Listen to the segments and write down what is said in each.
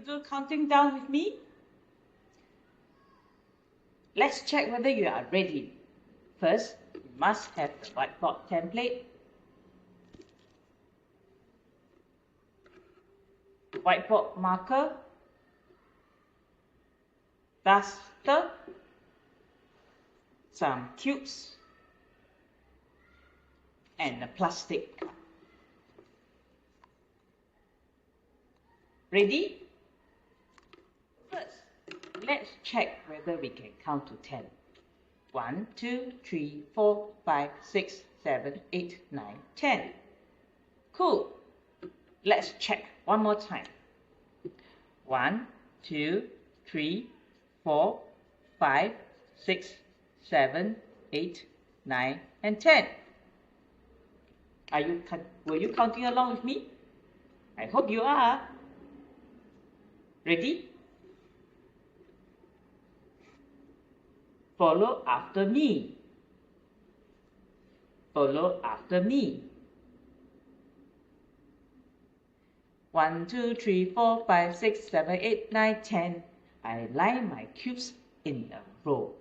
do counting down with me? Let's check whether you are ready. First, you must have the whiteboard template, whiteboard marker, duster, some cubes, and a plastic cup. Ready? First, let's check whether we can count to 10. 1, 2, 3, 4, 5, 6, 7, 8, 9, 10. Cool. Let's check one more time. 1, 2, 3, 4, 5, 6, 7, 8, 9, and 10. Were you counting along with me? I hope you are. Ready? Follow after me. Follow after me. 1, 2, 3, 4, 5, 6, 7, 8, 9, 10. I line my cubes in a row.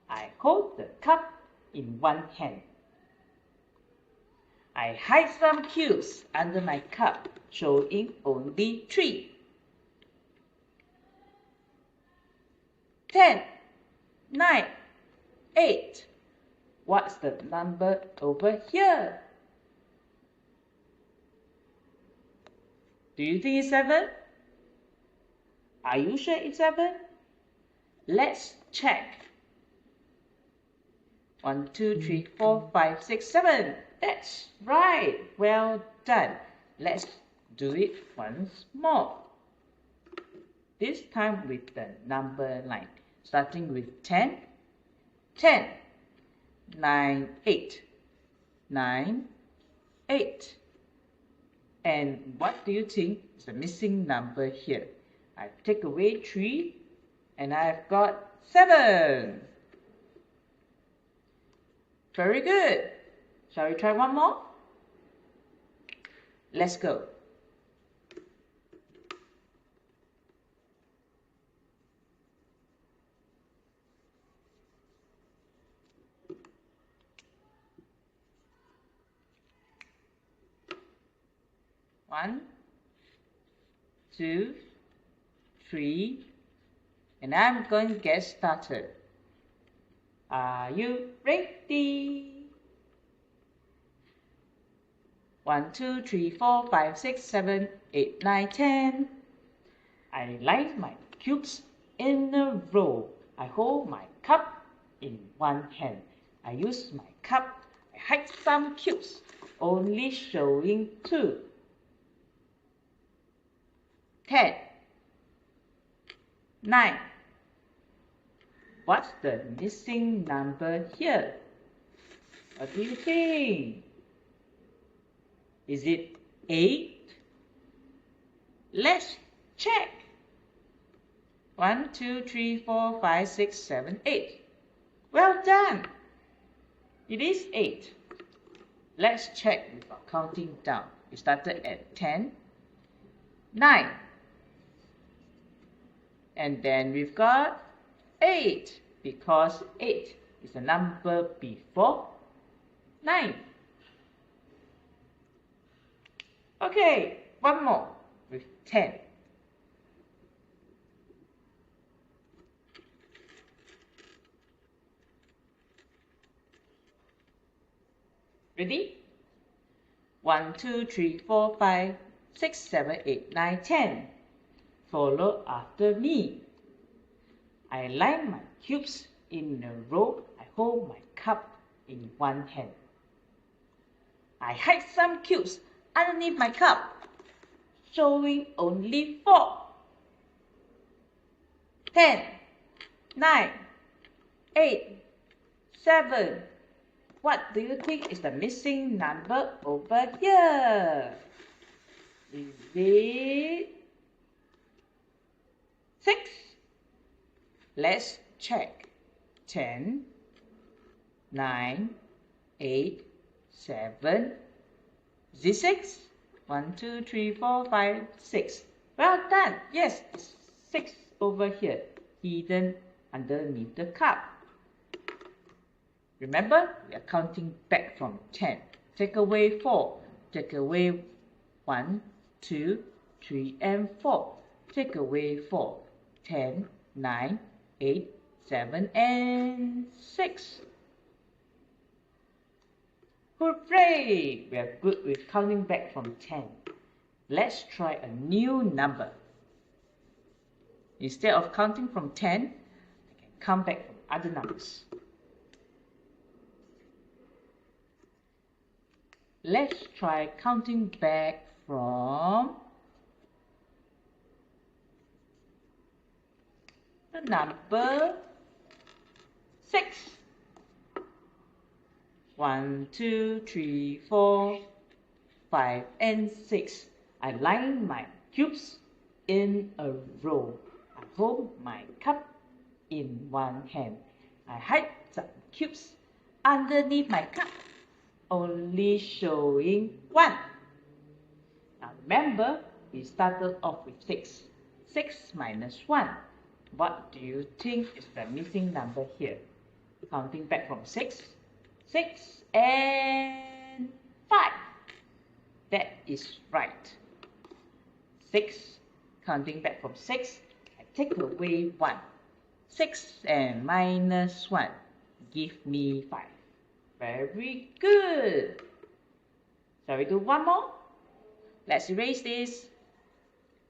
I hold the cup in one hand. I hide some cubes under my cup, showing only 3. 10, 9, 8. What's the number over here? Do you think it's 7? Are you sure it's 7? Let's check. 1, 2, 3, 4, 5, 6, 7. That's right. Well done. Let's do it once more. This time with the number line. Starting with 10. 10. 9, 8. 9, 8. And what do you think is the missing number here? I take away 3 and I've got 7. Very good. Shall we try one more? Let's go. One, 2, 3, and I'm going to get started. Are you ready? 1, 2, 3, 4, 5, 6, 7, 8, 9, 10. I line my cubes in a row. I hold my cup in one hand. I use my cup. I hide some cubes, only showing 2. 10, 9. What's the missing number here? What do you think? Is it 8? Let's check. 1, 2, 3, 4, 5, 6, 7, 8. Well done. It is 8. Let's check with our counting down. We started at 10, 9. And then we've got 8, because 8 is the number before 9. Okay, one more with 10. Ready? 1, 2, 3, 4, 5, 6, 7, 8, 9, 10. Follow after me. I line my cubes in a row. I hold my cup in one hand. I hide some cubes underneath my cup, showing only 4. 10, 9, 8, 7. What do you think is the missing number over here? Is it 6? Let's check. 10, 9, 8, 7. Is it 6? 1, 2, 3, 4, 5, 6. Well done. Yes, 6 over here, hidden underneath the cup. Remember, we are counting back from 10. Take away 4. Take away 1, 2, 3, and 4. Take away 4. 10, 9, 8, 7, and 6. Hooray! We are good with counting back from 10. Let's try a new number. Instead of counting from 10, I can count back from other numbers. Let's try counting back from the number 6. 1, 2, 3, 4, 5, and 6. I line my cubes in a row. I hold my cup in one hand. I hide some cubes underneath my cup, only showing 1. Now remember, we started off with 6. 6 minus 1. What do you think is the missing number here? Counting back from 6. 6 and 5. That is right. 6. Counting back from 6, I take away 1. 6 and minus 1 give me 5. Very good. Shall we do one more? Let's erase this.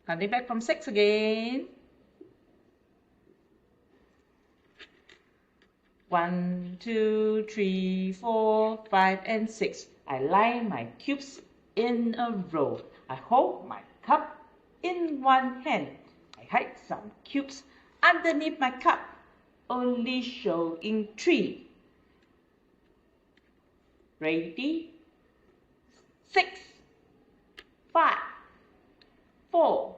Counting back from 6 again. 1, 2, 3, 4, 5, and 6. I line my cubes in a row. I hold my cup in one hand. I hide some cubes underneath my cup, only showing 3. Ready? 6, 5, 4.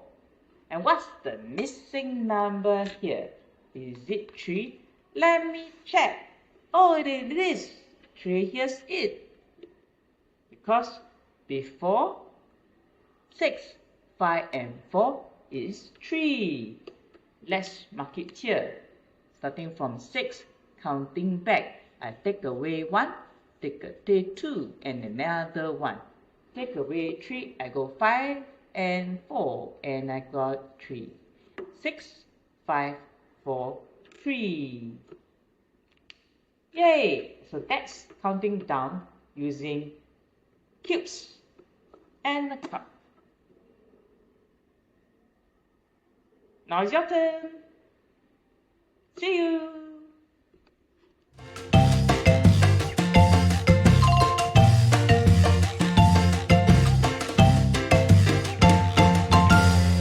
And what's the missing number here? Is it 3? Let me check. Oh, it is. 3, here's it. Because before 6, 5, and 4 is 3. Let's mark it here. Starting from 6, counting back. I take away 1, take 2, and another 1. Take away 3, I go 5 and 4, and I got 3. 6, 5, 4, 3. Yay! So that's counting down using cubes and a cup. Now it's your turn. See you!